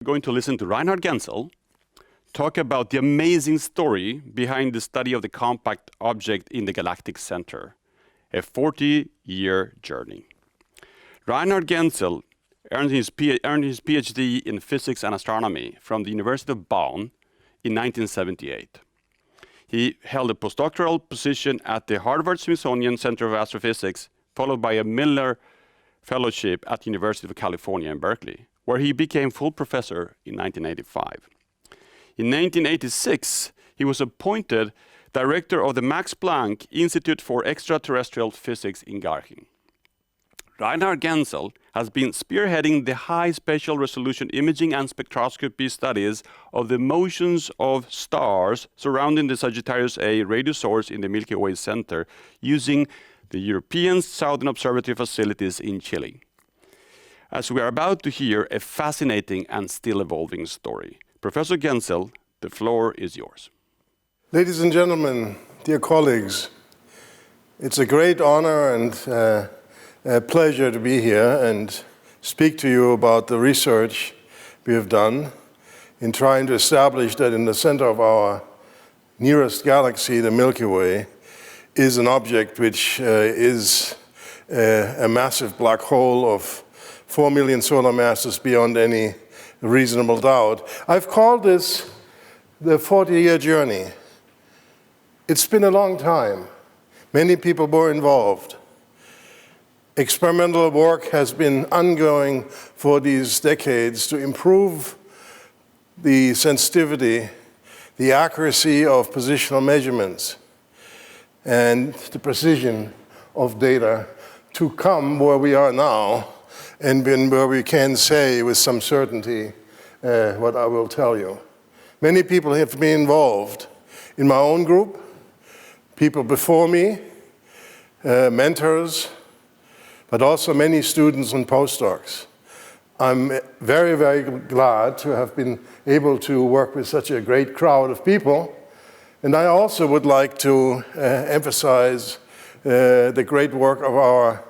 We're going to listen to Reinhard Genzel talk about the amazing story behind the study of the compact object in the galactic center, a 40-year journey. Reinhard Genzel earned his PhD in physics and astronomy from the University of Bonn in 1978. He held a postdoctoral position at the Harvard-Smithsonian Center of Astrophysics, followed by a Miller Fellowship at the University of California in Berkeley, where he became full professor in 1985. In 1986, he was appointed director of the Max Planck Institute for Extraterrestrial Physics in Garching. Reinhard Genzel has been spearheading the high spatial resolution imaging and spectroscopy studies of the motions of stars surrounding the Sagittarius A radio source in the Milky Way center using the European Southern Observatory facilities in Chile. As we are about to hear a fascinating and still evolving story. Professor Genzel, the floor is yours. Ladies and gentlemen, dear colleagues, it's a great honor and a pleasure to be here and speak to you about the research we have done in trying to establish that in the center of our nearest galaxy, the Milky Way, is an object which is a massive black hole of 4 million solar masses beyond any reasonable doubt. I've called this the 40-year journey. It's been a long time. Many people were involved. Experimental work has been ongoing for these decades to improve the sensitivity, the accuracy of positional measurements, and the precision of data to come where we are now, and where we can say with some certainty what I will tell you. Many people have been involved in my own group, people before me, mentors, but also many students and postdocs. I'm very, very glad to have been able to work with such a great crowd of people. And I also would like to emphasize the great work of our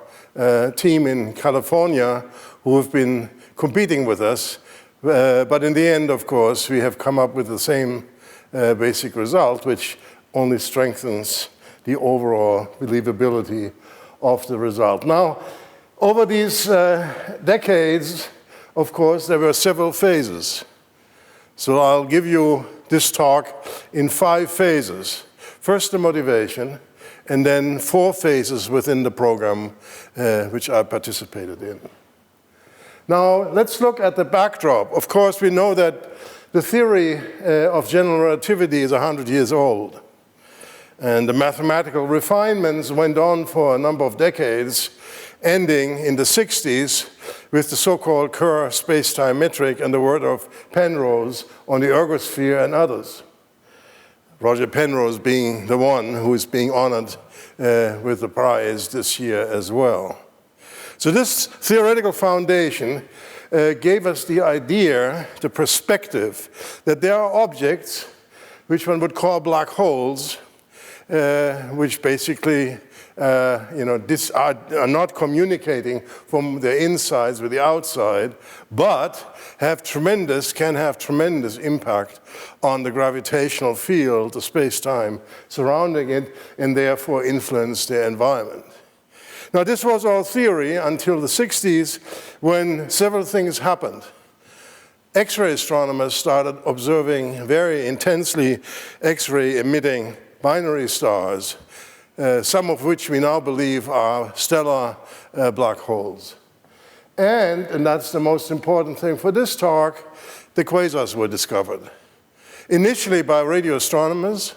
team in California who have been competing with us. But in the end, of course, we have come up with the same basic result, which only strengthens the overall believability of the result. Now, over these decades, of course, there were several phases. So I'll give you this talk in 5 phases. First, the motivation, and then 4 phases within the program which I participated in. Now, let's look at the backdrop. Of course, we know that the theory of general relativity is 100 years old. And the mathematical refinements went on for a number of decades, ending in the 60s with the so-called Kerr spacetime metric and the work of Penrose on the ergosphere and others. Roger Penrose being the one who is being honored with the prize this year as well. So this theoretical foundation gave us the idea, the perspective, that there are objects which one would call black holes, which basically are not communicating from the insides with the outside, but can have tremendous impact on the gravitational field, the space-time surrounding it, and therefore influence their environment. Now, this was all theory until the 60s, when several things happened. X-ray astronomers started observing very intensely X-ray emitting binary stars, some of which we now believe are stellar black holes. And that's the most important thing for this talk, the quasars were discovered. Initially by radio astronomers,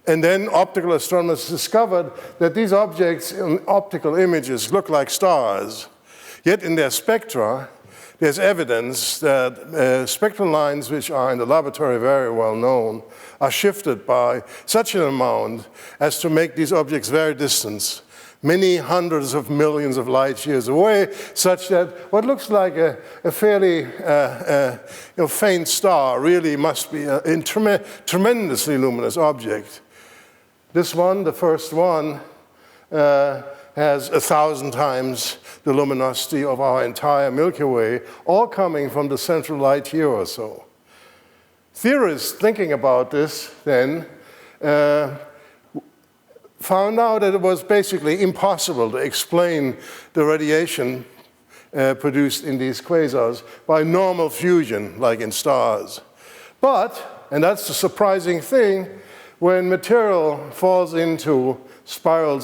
and then optical astronomers discovered that these objects in optical images look like stars. Yet in their spectra, there's evidence that spectral lines, which are in the laboratory very well known, are shifted by such an amount as to make these objects very distant, many hundreds of millions of light years away, such that what looks like a fairly faint star really must be a tremendously luminous object. This one, the first one, has 1,000 times the luminosity of our entire Milky Way, all coming from the central light year or so. Theorists thinking about this then found out that it was basically impossible to explain the radiation produced in these quasars by normal fusion, like in stars. But, and that's the surprising thing, when material spirals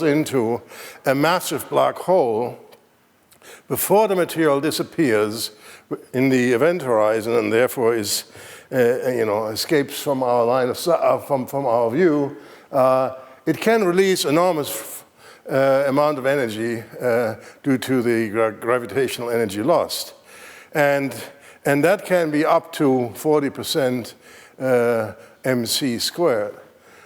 into a massive black hole, before the material disappears in the event horizon and therefore is, escapes from our line of from our view, it can release enormous amount of energy due to the gravitational energy lost. And that can be up to 40% mc squared.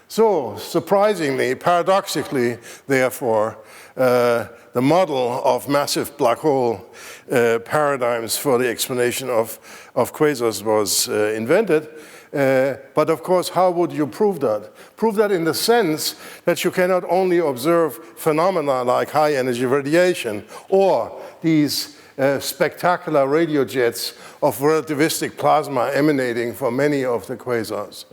So, surprisingly, paradoxically, therefore, the model of massive black hole paradigms for the explanation of quasars was invented. But of course, how would you prove that? Prove that in the sense that you cannot only observe phenomena like high energy radiation or these spectacular radio jets of relativistic plasma emanating from many of the quasars.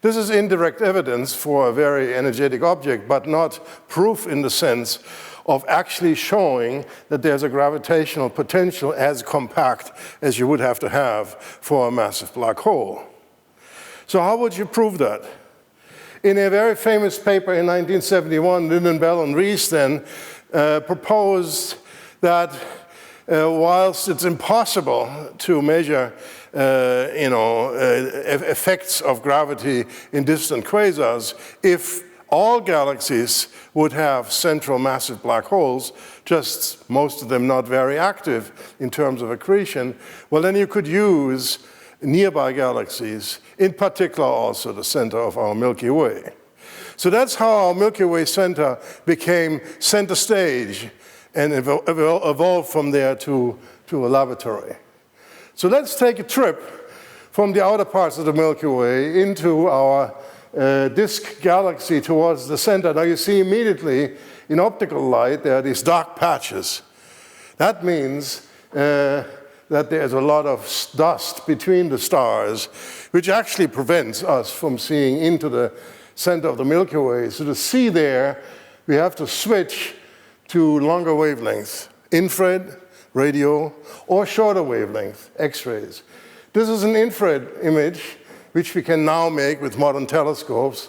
This is indirect evidence for a very energetic object, but not proof in the sense of actually showing that there's a gravitational potential as compact as you would have to have for a massive black hole. So how would you prove that? In a very famous paper in 1971, Nobel and Rees then proposed that whilst it's impossible to measure effects of gravity in distant quasars, if all galaxies would have central massive black holes, just most of them not very active in terms of accretion, well, then you could use nearby galaxies, in particular also the center of our Milky Way. So that's how our Milky Way center became center stage and evolved from there to a laboratory. So let's take a trip from the outer parts of the Milky Way into our disk galaxy towards the center. Now you see immediately in optical light there are these dark patches. That means that there's a lot of dust between the stars, which actually prevents us from seeing into the center of the Milky Way. So to see there, we have to switch to longer wavelengths, infrared, radio, or shorter wavelength, X-rays. This is an infrared image, which we can now make with modern telescopes,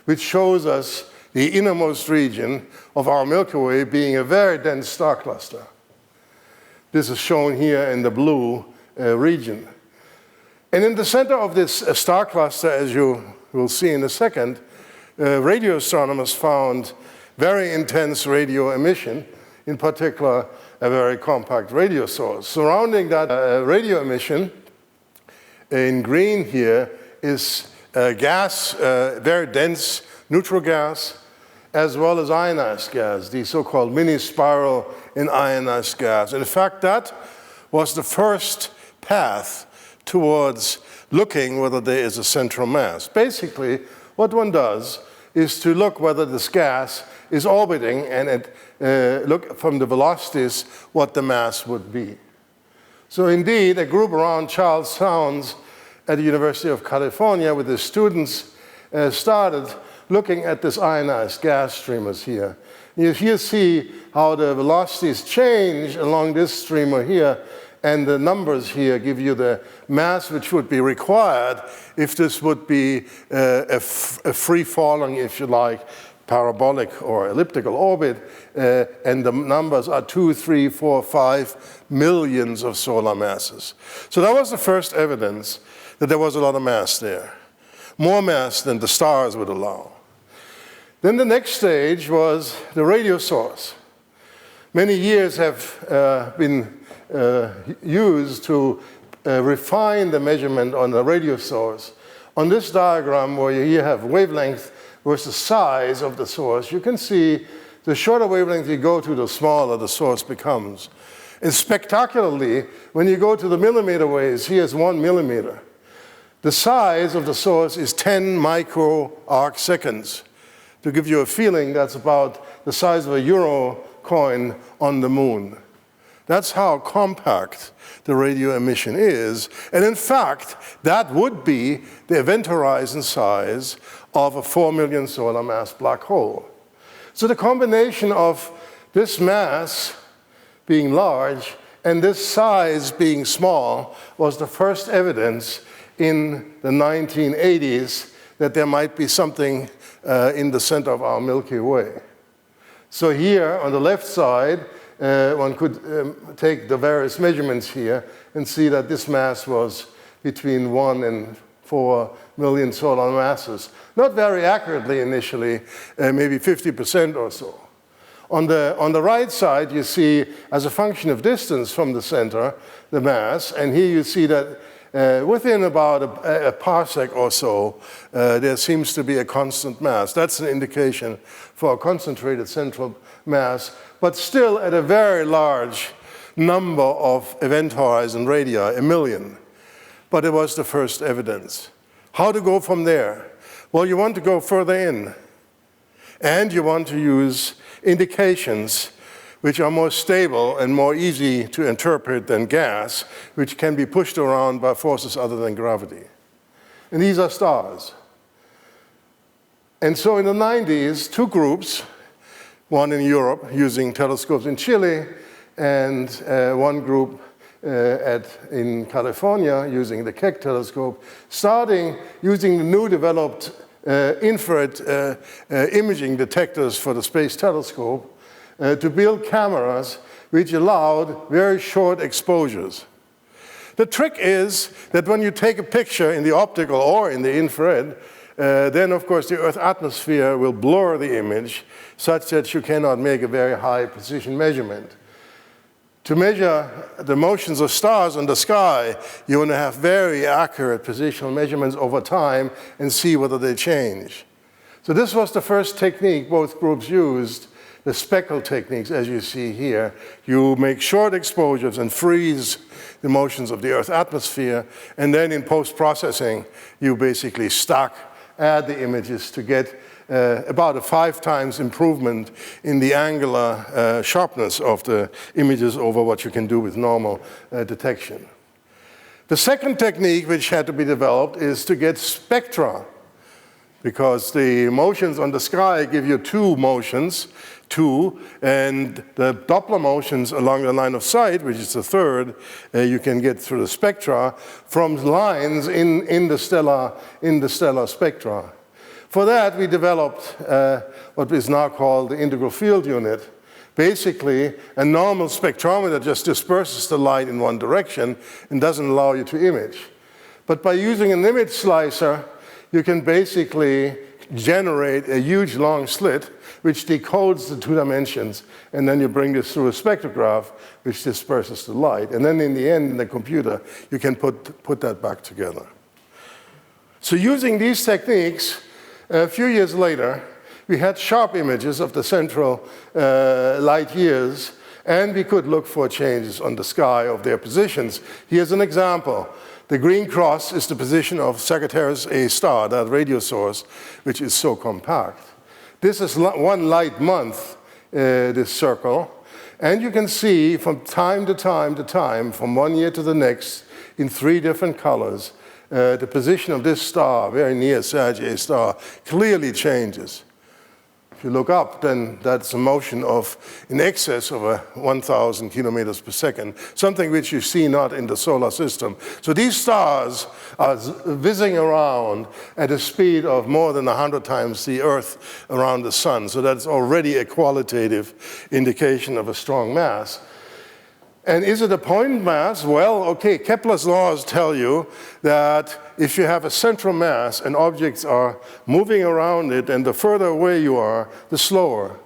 which shows us the innermost region of our Milky Way being a very dense star cluster. This is shown here in the blue region. And in the center of this star cluster, as you will see in a second, radio astronomers found very intense radio emission, in particular a very compact radio source. Surrounding that radio emission, in green here, is gas, very dense neutral gas, as well as ionized gas, the so-called mini-spiral in ionized gas. And in fact, that was the first path towards looking whether there is a central mass. Basically, what one does is to look whether this gas is orbiting and look from the velocities what the mass would be. So indeed, a group around Charles Towns at the University of California with his students started looking at this ionized gas streamers here. You here see how the velocities change along this streamer here, and the numbers here give you the mass which would be required if this would be a free-falling, if you like, parabolic or elliptical orbit, and the numbers are 2, 3, 4, 5 millions of solar masses. So that was the first evidence that there was a lot of mass there, more mass than the stars would allow. Then the next stage was the radio source. Many years have been used to refine the measurement on the radio source. On this diagram, where you here have wavelength versus size of the source, you can see the shorter wavelength you go to, the smaller the source becomes. And spectacularly, when you go to the millimeter waves, here's 1 millimeter. The size of the source is 10 micro arc seconds. To give you a feeling, that's about the size of a euro coin on the moon. That's how compact the radio emission is. And in fact, that would be the event horizon size of a 4 million solar mass black hole. So the combination of this mass being large and this size being small was the first evidence in the 1980s that there might be something in the center of our Milky Way. So here on the left side, one could take the various measurements here and see that this mass was between 1 and 4 million solar masses. Not very accurately initially, maybe 50% or so. On the right side, you see, as a function of distance from the center, the mass, and here you see that within about a parsec or so, there seems to be a constant mass. That's an indication for a concentrated central mass, but still at a very large number of event horizon radii, 1 million. But it was the first evidence. How to go from there? Well, you want to go further in, and you want to use indications which are more stable and more easy to interpret than gas, which can be pushed around by forces other than gravity. And these are stars. And so in the 90s, two groups, one in Europe using telescopes in Chile, and one group in California using the Keck telescope, starting using the new developed infrared imaging detectors for the Space Telescope to build cameras which allowed very short exposures. The trick is that when you take a picture in the optical or in the infrared, then of course the Earth's atmosphere will blur the image such that you cannot make a very high precision measurement. To measure the motions of stars in the sky, you want to have very accurate positional measurements over time and see whether they change. So this was the first technique both groups used, the speckle techniques, as you see here. You make short exposures and freeze the motions of the Earth's atmosphere, and then in post-processing, you basically add the images to get about a 5 times improvement in the angular sharpness of the images over what you can do with normal detection. The second technique which had to be developed is to get spectra, because the motions on the sky give you 2 motions, and the Doppler motions along the line of sight, which is the third, you can get through the spectra from lines in the stellar spectra. For that, we developed what is now called the integral field unit. Basically, a normal spectrometer just disperses the light in one direction and doesn't allow you to image. But by using an image slicer, you can basically generate a huge long slit which decodes the 2 dimensions, and then you bring this through a spectrograph which disperses the light. And then in the end, in the computer, you can put that back together. So using these techniques, a few years later, we had sharp images of the central light years, and we could look for changes on the sky of their positions. Here's an example. The green cross is the position of Sagittarius A star, that radio source, which is so compact. This is 1 light month, this circle, and you can see from time to time to time, from one year to the next, in 3 different colors, the position of this star, very near Sagittarius A star, clearly changes. If you look up, then that's a motion of in excess of 1,000 kilometers per second, something which you see not in the solar system. So these stars are whizzing around at a speed of more than 100 times the Earth around the sun. So that's already a qualitative indication of a strong mass. And is it a point mass? Well, okay, Kepler's laws tell you that if you have a central mass and objects are moving around it, and the further away you are, the slower.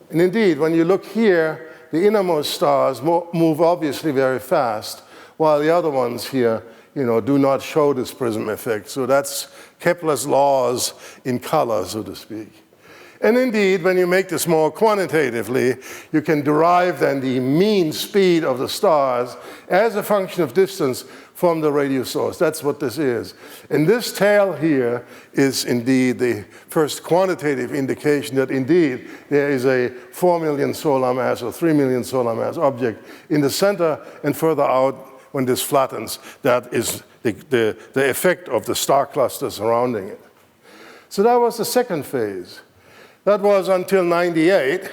And indeed, when you look here, the innermost stars move obviously very fast, while the other ones here, do not show this prism effect. So that's Kepler's laws in color, so to speak. And indeed, when you make this more quantitatively, you can derive then the mean speed of the stars as a function of distance from the radio source. That's what this is. And this tail here is indeed the first quantitative indication that indeed there is a 4 million solar mass or 3 million solar mass object in the center, and further out when this flattens, that is the effect of the star cluster surrounding it. So that was the second phase. That was until 98,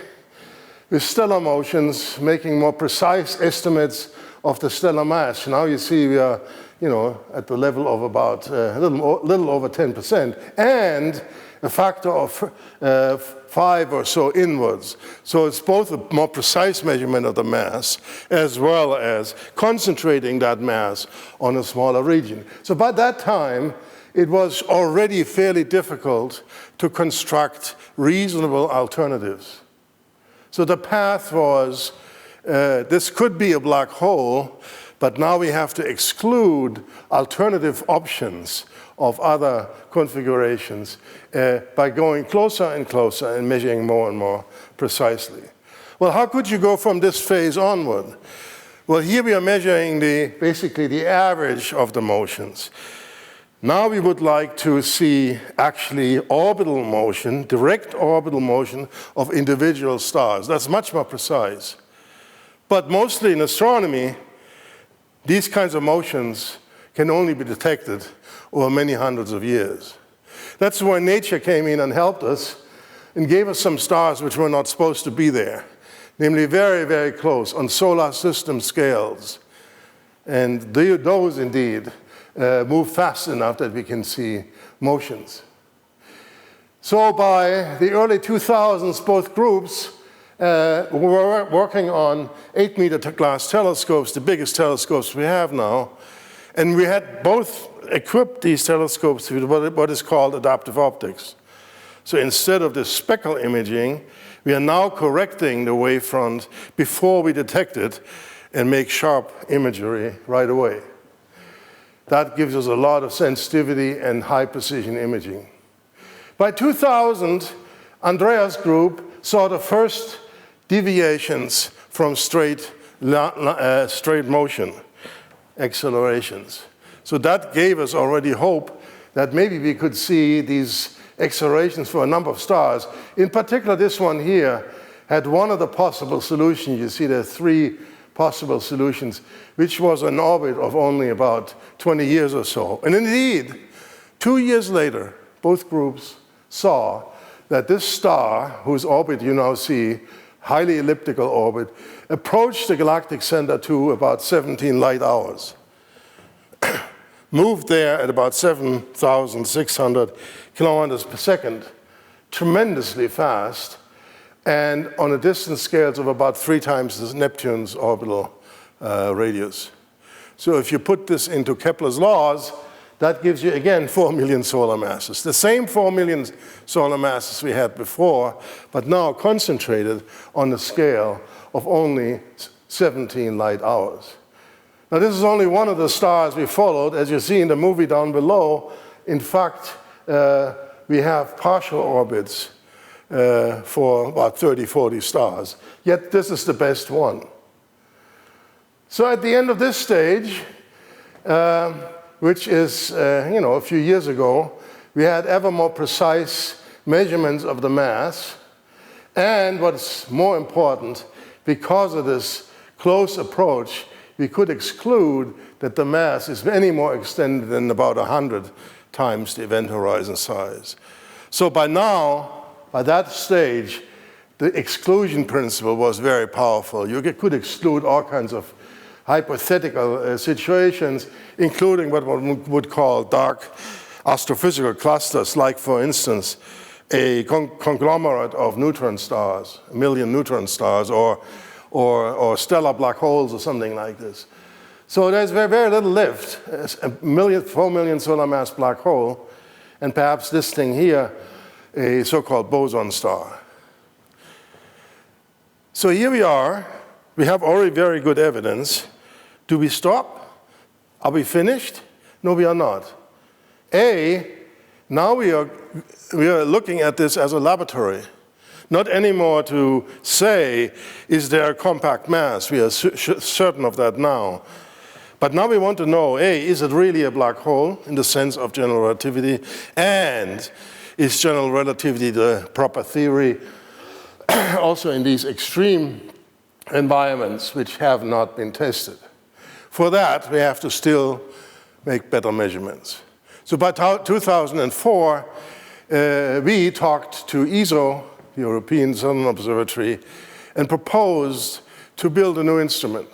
with stellar motions making more precise estimates of the stellar mass. Now you see we are, at the level of about a little over 10%, and a factor of 5 or so inwards. So it's both a more precise measurement of the mass, as well as concentrating that mass on a smaller region. So by that time, it was already fairly difficult to construct reasonable alternatives. So the path was, this could be a black hole, but now we have to exclude alternative options of other configurations by going closer and closer and measuring more and more precisely. Well, how could you go from this phase onward? Well, here we are measuring basically the average of the motions. Now we would like to see actually orbital motion, direct orbital motion of individual stars. That's much more precise. But mostly in astronomy, these kinds of motions can only be detected over many hundreds of years. That's why nature came in and helped us and gave us some stars which were not supposed to be there, namely very, very close on solar system scales. And those indeed move fast enough that we can see motions. So by the early 2000s, both groups were working on 8-meter glass telescopes, the biggest telescopes we have now. And we had both equipped these telescopes with what is called adaptive optics. So instead of the speckle imaging, we are now correcting the wavefront before we detect it and make sharp imagery right away. That gives us a lot of sensitivity and high precision imaging. By 2000, Andreas' group saw the first deviations from straight motion, accelerations. So that gave us already hope that maybe we could see these accelerations for a number of stars. In particular, this one here had one of the possible solutions. You see there are 3 possible solutions, which was an orbit of only about 20 years or so. And indeed, 2 years later, both groups saw that this star, whose orbit you now see, highly elliptical orbit, approached the galactic center to about 17 light hours. Moved there at about 7,600 kilometers per second, tremendously fast, and on a distance scales of about 3 times Neptune's orbital radius. So if you put this into Kepler's laws, that gives you, again, 4 million solar masses. The same 4 million solar masses we had before, but now concentrated on the scale of only 17 light hours. Now, this is only one of the stars we followed. As you see in the movie down below, in fact, we have partial orbits for about 30, 40 stars. Yet this is the best one. So at the end of this stage, which is a few years ago, we had ever more precise measurements of the mass. And what's more important, because of this close approach, we could exclude that the mass is any more extended than about 100 times the event horizon size. So by now, by that stage, the exclusion principle was very powerful. You could exclude all kinds of hypothetical situations, including what one would call dark astrophysical clusters, like, for instance, a conglomerate of neutron stars, 1 million neutron stars, or stellar black holes or something like this. So there's very, very little left, 4 million solar mass black hole, and perhaps this thing here, a so-called boson star. So here we are. We have already very good evidence. Do we stop? Are we finished? No, we are not. Now we are looking at this as a laboratory. Not anymore to say, is there a compact mass? We are certain of that now. But now we want to know, A, is it really a black hole in the sense of general relativity? And is general relativity the proper theory? Also in these extreme environments which have not been tested. For that, we have to still make better measurements. So by 2004, we talked to ESO, the European Southern Observatory, and proposed to build a new instrument.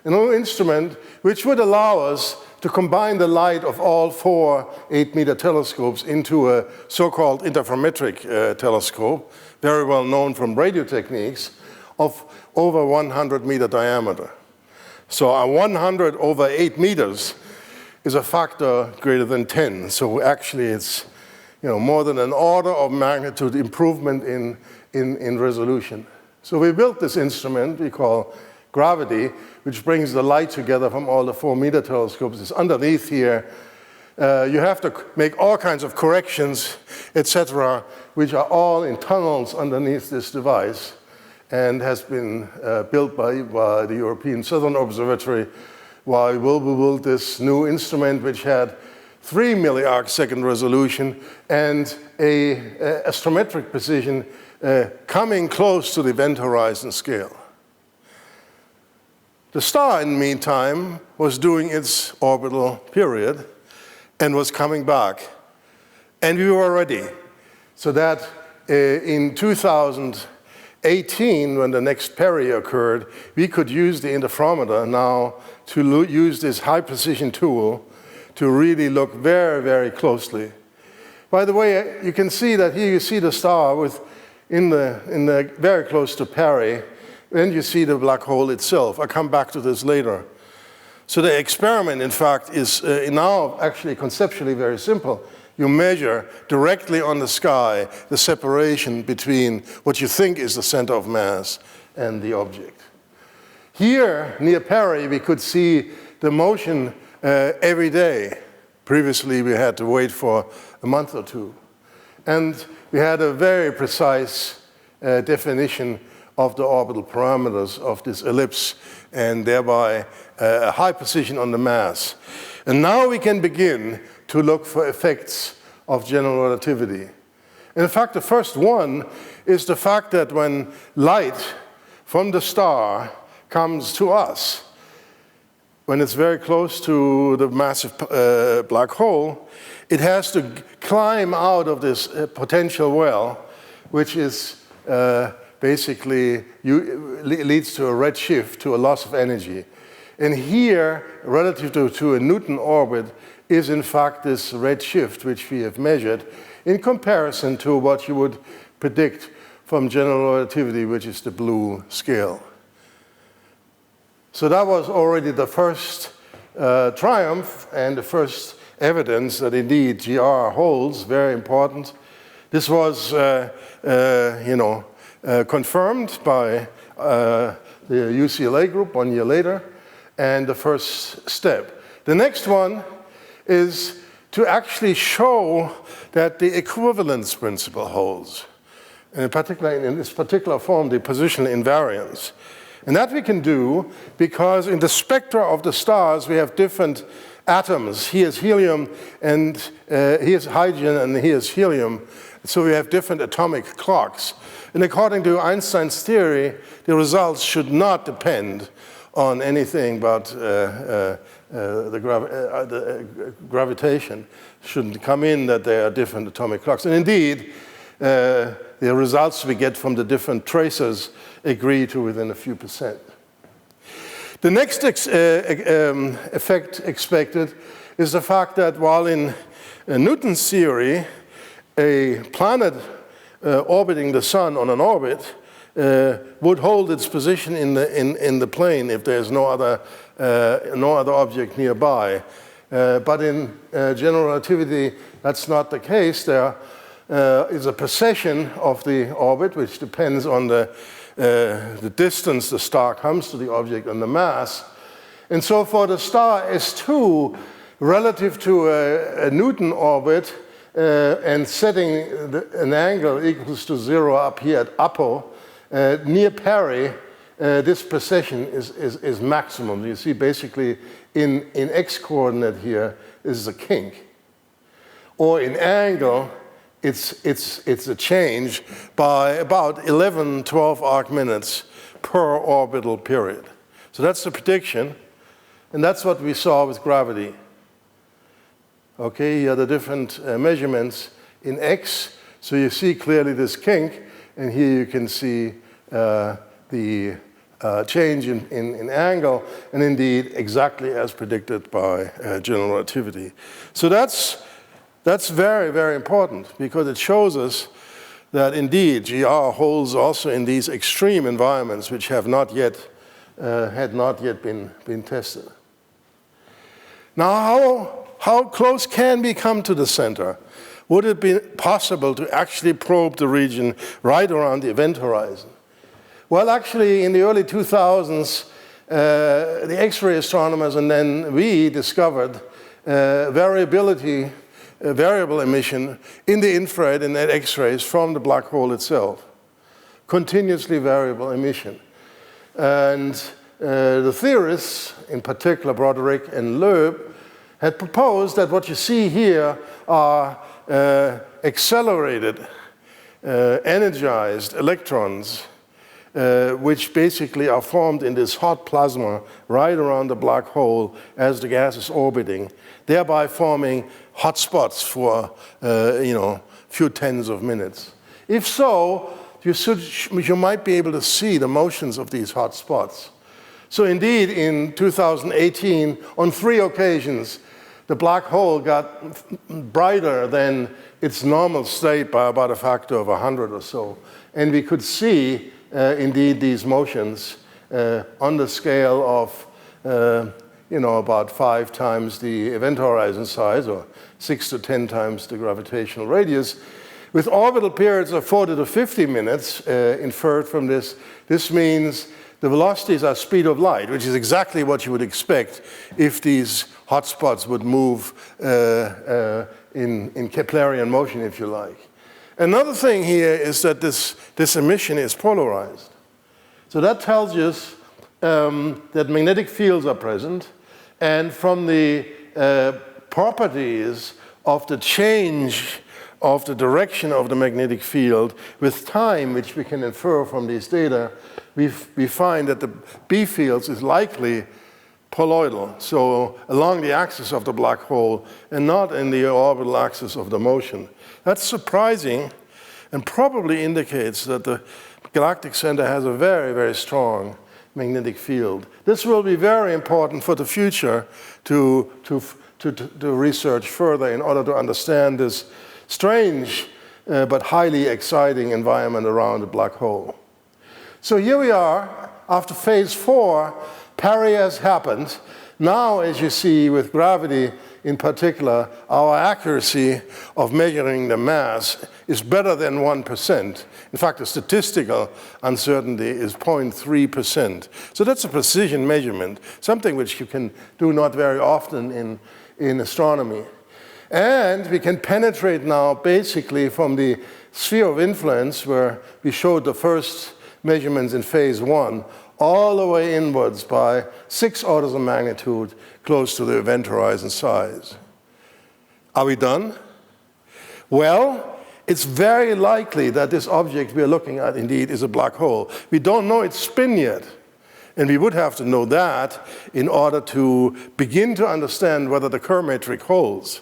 A new instrument which would allow us to combine the light of all 4 8-meter telescopes into a so-called interferometric telescope, very well known from radio techniques, of over 100-meter diameter. So a 100 over 8 meters is a factor greater than 10. So actually it's more than an order of magnitude improvement in resolution. So we built this instrument we call gravity, which brings the light together from all the 4-meter telescopes. It's underneath here. You have to make all kinds of corrections, etc., which are all in tunnels underneath this device, and has been built by the European Southern Observatory, while we will build this new instrument which had 3 milliarc-second resolution and a astrometric precision coming close to the event horizon scale. The star, in the meantime, was doing its orbital period and was coming back. And we were ready. So that in 2018, when the next peri occurred, we could use the interferometer now to use this high-precision tool to really look very, very closely. By the way, you can see that here you see the star in the very close to peri, and you see the black hole itself. I'll come back to this later. So the experiment, in fact, is now actually conceptually very simple. You measure directly on the sky the separation between what you think is the center of mass and the object. Here, near peri, we could see the motion every day. Previously, we had to wait for a month or two. And we had a very precise definition of the orbital parameters of this ellipse, and thereby a high precision on the mass. And now we can begin to look for effects of general relativity. In fact, the first one is the fact that when light from the star comes to us, when it's very close to the massive black hole, it has to climb out of this potential well, which is basically leads to a redshift, to a loss of energy. And here, relative to a Newton orbit, is in fact this redshift which we have measured in comparison to what you would predict from general relativity, which is the blue scale. So that was already the first triumph and the first evidence that indeed GR holds, very important. This was, confirmed by the UCLA group 1 year later, and the first step. The next one is to actually show that the equivalence principle holds, and in particular, in this particular form, the positional invariance. And that we can do because in the spectra of the stars, we have different atoms. Here's helium, and here's hydrogen, and here's helium. So we have different atomic clocks. And according to Einstein's theory, the results should not depend on anything but the gravitation. Shouldn't come in that there are different atomic clocks. And indeed, the results we get from the different tracers agree to within a few percent. The next effect expected is the fact that while in Newton's theory, a planet orbiting the sun on an orbit would hold its position in the plane if there's no other object nearby. But in general relativity, that's not the case. There is a precession of the orbit, which depends on the distance the star comes to the object and the mass. And so for the star S2, relative to a Newton orbit, and setting an angle equals to 0 up here at Apo, near Perry, this precession is maximum. You see basically in x coordinate here, this is a kink. Or in angle, it's a change by about 11, 12 arc minutes per orbital period. So that's the prediction, and that's what we saw with gravity. Okay, here are the different measurements in x. So you see clearly this kink, and here you can see the change in angle, and indeed exactly as predicted by general relativity. So that's very, very important, because it shows us that indeed GR holds also in these extreme environments which have not yet been tested. Now, how close can we come to the center? Would it be possible to actually probe the region right around the event horizon? Well, actually, in the early 2000s, the X-ray astronomers and then we discovered variable emission in the infrared and at X-rays from the black hole itself. Continuously variable emission. And the theorists, in particular Broderick and Loeb, had proposed that what you see here are accelerated, energized electrons, which basically are formed in this hot plasma right around the black hole as the gas is orbiting, thereby forming hot spots for few tens of minutes. If so, you might be able to see the motions of these hot spots. So indeed, in 2018, on 3 occasions, the black hole got brighter than its normal state by about a factor of 100 or so. And we could see, indeed, these motions on the scale of, about 5 times the event horizon size, or 6 to 10 times the gravitational radius, with orbital periods of 40 to 50 minutes inferred from this. This means the velocities are speed of light, which is exactly what you would expect if these hotspots would move in Keplerian motion, if you like. Another thing here is that this emission is polarized. So that tells us that magnetic fields are present, and from the properties of the change of the direction of the magnetic field with time, which we can infer from these data, we find that the B fields is likely poloidal, so along the axis of the black hole and not in the orbital axis of the motion. That's surprising and probably indicates that the galactic center has a very, very strong magnetic field. This will be very important for the future to research further in order to understand this strange but highly exciting environment around the black hole. So here we are, after phase 4, Perry has happened. Now, as you see, with gravity in particular, our accuracy of measuring the mass is better than 1%. In fact, the statistical uncertainty is 0.3%. So that's a precision measurement, something which you can do not very often in astronomy. And we can penetrate now basically from the sphere of influence, where we showed the first measurements in phase 1, all the way inwards by 6 orders of magnitude close to the event horizon size. Are we done? Well, it's very likely that this object we are looking at indeed is a black hole. We don't know its spin yet, and we would have to know that in order to begin to understand whether the Kerr metric holds.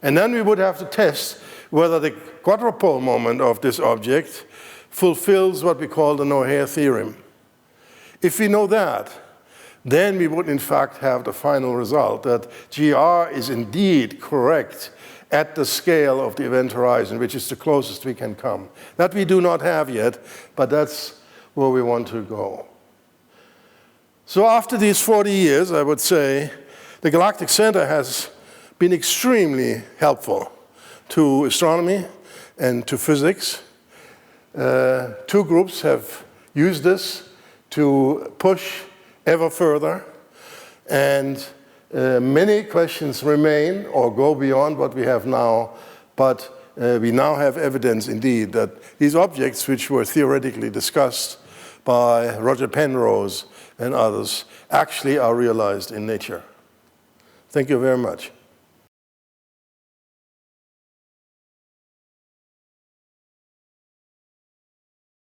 And then we would have to test whether the quadrupole moment of this object fulfills what we call the O'Hare theorem. If we know that, then we would in fact have the final result that GR is indeed correct at the scale of the event horizon, which is the closest we can come. That we do not have yet, but that's where we want to go. So after these 40 years, I would say, the Galactic Center has been extremely helpful to astronomy and to physics. 2 groups have used this to push ever further, and many questions remain or go beyond what we have now but we now have evidence indeed that these objects, which were theoretically discussed by Roger Penrose and others, actually are realized in nature. Thank you very much.